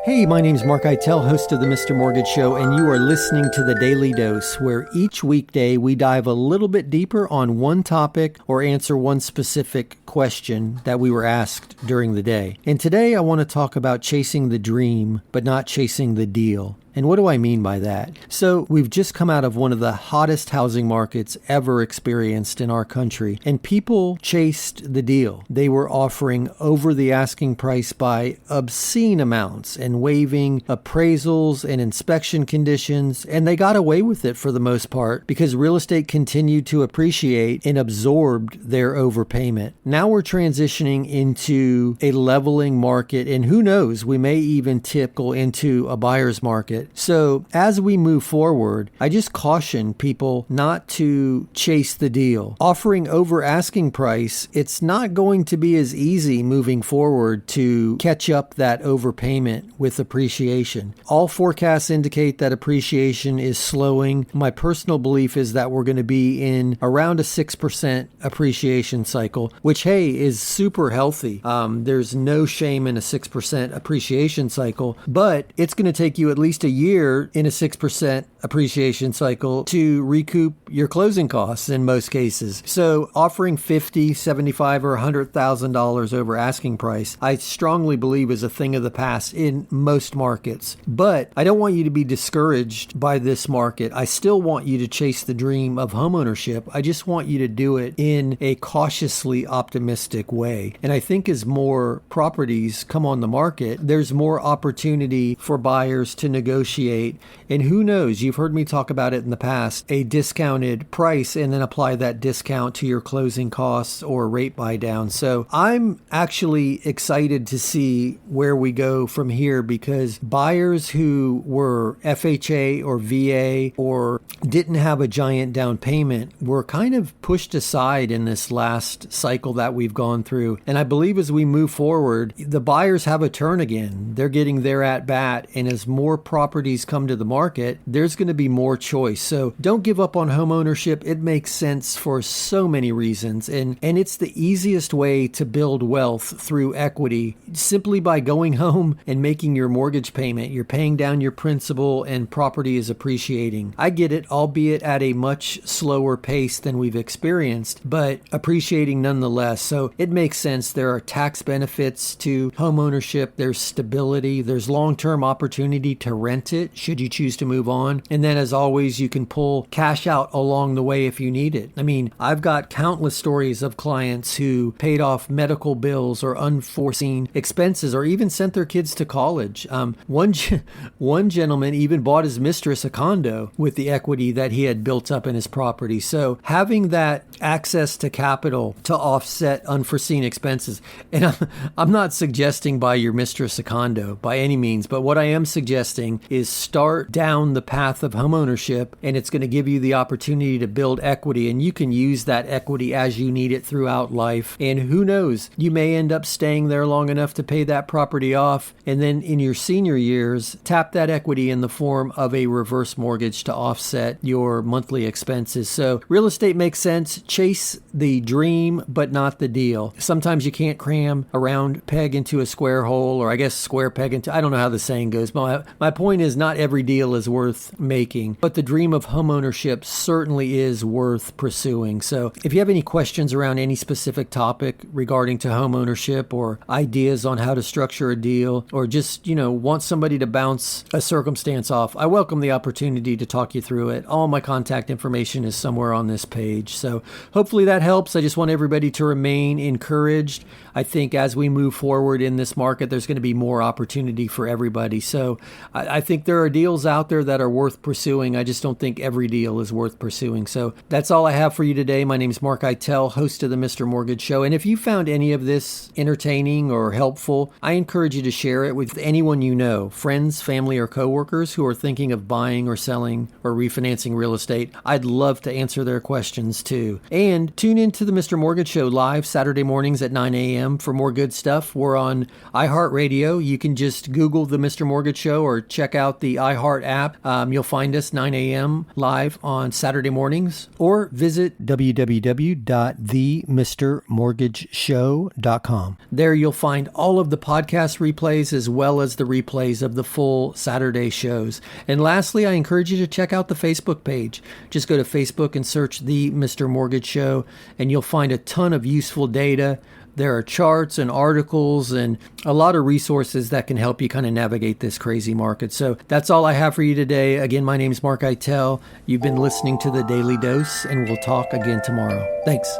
Hey, my name's Mark Eitel, host of the Mr. Mortgage Show, and you are listening to The Daily Dose, where each weekday we dive a little bit deeper on one topic or answer one specific question that we were asked during the day. And today I want to talk about chasing the dream, but not chasing the deal. And what do I mean by that? So we've just come out of one of the hottest housing markets ever experienced in our country, and people chased the deal. They were offering over the asking price by obscene amounts and waiving appraisals and inspection conditions, and they got away with it for the most part because real estate continued to appreciate and absorbed their overpayment. Now we're transitioning into a leveling market, and who knows, we may even tipple into a buyer's market. So as we move forward, I just caution people not to chase the deal. Offering over asking price, it's not going to be as easy moving forward to catch up that overpayment with appreciation. All forecasts indicate that appreciation is slowing. My personal belief is that we're going to be in around a 6% appreciation cycle, which, hey, is super healthy. There's no shame in a 6% appreciation cycle, but it's going to take you at least a year in a 6% appreciation cycle to recoup your closing costs in most cases. So offering $50,000, $75,000, or $100,000 over asking price, I strongly believe is a thing of the past in most markets. But I don't want you to be discouraged by this market. I still want you to chase the dream of homeownership. I just want you to do it in a cautiously optimistic way. And I think as more properties come on the market, there's more opportunity for buyers to negotiate. And who knows, you've heard me talk about it in the past, a discounted price and then apply that discount to your closing costs or rate buy down. So I'm actually excited to see where we go from here because buyers who were FHA or VA or didn't have a giant down payment were kind of pushed aside in this last cycle that we've gone through. And I believe as we move forward, the buyers have a turn again. They're getting their at bat. And as more properties come to the market, there's going to be more choice. So don't give up on home ownership. It makes sense for so many reasons. And it's the easiest way to build wealth through equity simply by going home and making your mortgage payment. You're paying down your principal and property is appreciating. I get it, albeit at a much slower pace than we've experienced, but appreciating nonetheless. So it makes sense. There are tax benefits to home ownership. There's stability. There's long-term opportunity to rent it should you choose to move on. And then as always, you can pull cash out along the way if you need it. I mean, I've got countless stories of clients who paid off medical bills or unforeseen expenses or even sent their kids to college. One gentleman even bought his mistress a condo with the equity that he had built up in his property. So having that access to capital to offset unforeseen expenses, and I'm not suggesting buy your mistress a condo by any means, but what I am suggesting is start down the path of homeownership, and it's going to give you the opportunity to build equity, and you can use that equity as you need it throughout life. And who knows, you may end up staying there long enough to pay that property off, and then in your senior years, tap that equity in the form of a reverse mortgage to offset your monthly expenses. So real estate makes sense. Chase the dream, but not the deal. Sometimes you can't cram a round peg into a square hole, or I guess square peg into, I don't know how the saying goes, but my point is not every deal is worth making, but the dream of homeownership certainly is worth pursuing. So if you have any questions around any specific topic regarding to homeownership or ideas on how to structure a deal, or just, want somebody to bounce a circumstance off, I welcome the opportunity to talk you through it. All my contact information is somewhere on this page. So hopefully that helps. I just want everybody to remain encouraged. I think as we move forward in this market, there's going to be more opportunity for everybody. So I think there are deals out there that are worth pursuing. I just don't think every deal is worth pursuing. So that's all I have for you today. My name is Mark Eitel, host of the Mr. Mortgage Show. And if you found any of this entertaining or helpful, I encourage you to share it with anyone you know, friends, family, or coworkers who are thinking of buying or selling or refinancing real estate. I'd love to answer their questions too. And tune into the Mr. Mortgage Show live Saturday mornings at 9 a.m. for more good stuff. We're on iHeartRadio. You can just Google the Mr. Mortgage Show or check check out the iHeart app. You'll find us 9 a.m. live on Saturday mornings, or visit www.themrmortgageshow.com. There you'll find all of the podcast replays as well as the replays of the full Saturday shows. And lastly, I encourage you to check out the Facebook page. Just go to Facebook and search The Mr. Mortgage Show, and you'll find a ton of useful data. There are charts and articles and a lot of resources that can help you kind of navigate this crazy market. So that's all I have for you today. Again, my name is Mark Eitel. You've been listening to The Daily Dose, and we'll talk again tomorrow. Thanks.